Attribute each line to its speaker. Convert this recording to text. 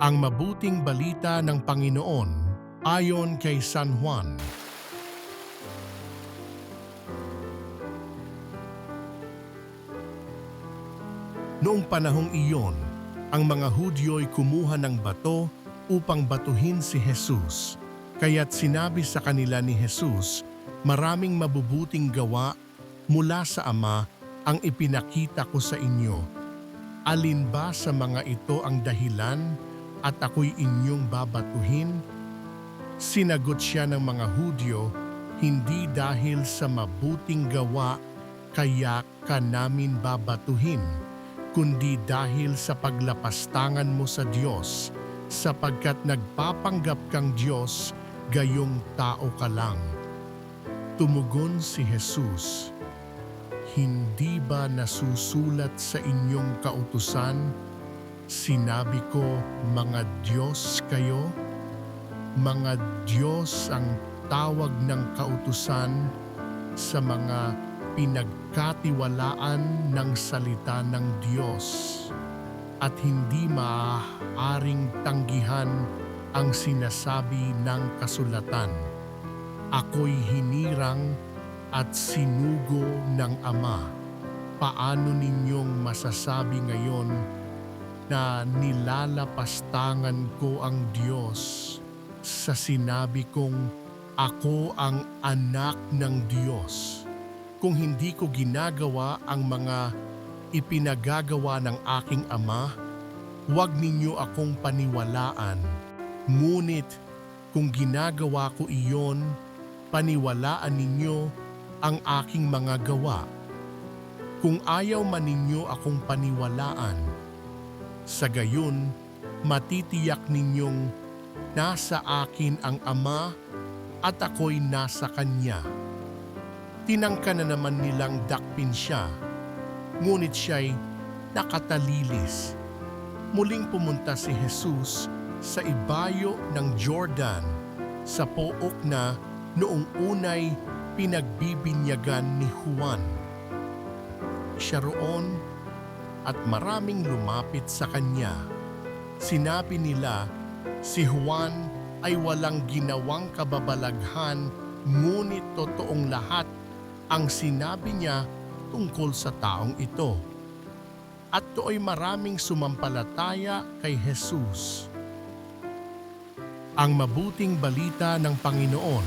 Speaker 1: Ang mabuting balita ng Panginoon ayon kay San Juan. Noong panahong iyon, ang mga Hudyo'y kumuha ng bato upang batuhin si Jesus. Kaya't sinabi sa kanila ni Jesus, "Maraming mabubuting gawa mula sa Ama ang ipinakita ko sa inyo. Alin ba sa mga ito ang dahilan at ako'y inyong babatuhin?" Sinagot siya ng mga Hudyo, "Hindi dahil sa mabuting gawa kaya ka namin babatuhin, kundi dahil sa paglapastangan mo sa Diyos, sapagkat nagpapanggap kang Diyos, gayong tao ka lang." Tumugon si Jesus, "Hindi ba nasusulat sa inyong kautusan? Sinabi ko, mga Diyos kayo? Mga Diyos ang tawag ng kautusan sa mga pinagkatiwalaan ng salita ng Diyos, at hindi maaaring tanggihan ang sinasabi ng kasulatan. Ako'y hinirang at sinugo ng Ama. Paano ninyong masasabi ngayon na nilalapastangan ko ang Diyos sa sinabi kong ako ang anak ng Diyos? Kung hindi ko ginagawa ang mga ipinagagawa ng aking Ama, huwag ninyo akong paniwalaan. Ngunit kung ginagawa ko iyon, paniwalaan ninyo ang aking mga gawa. Kung ayaw man ninyo akong paniwalaan, sa gayon matitiyak ninyong nasa akin ang Ama at ako'y nasa Kanya." Tinangka na naman nilang dakpin siya, ngunit siya'y nakatalilis. Muling pumunta si Jesus sa ibayo ng Jordan, sa pook na noong unay pinagbibinyagan ni Juan. Siya roon at maraming lumapit sa kanya. Sinabi nila, "Si Juan ay walang ginawang kababalaghan, ngunit totoong lahat ang sinabi niya tungkol sa taong ito." At tooy maraming sumampalataya kay Jesus. Ang mabuting balita ng Panginoon.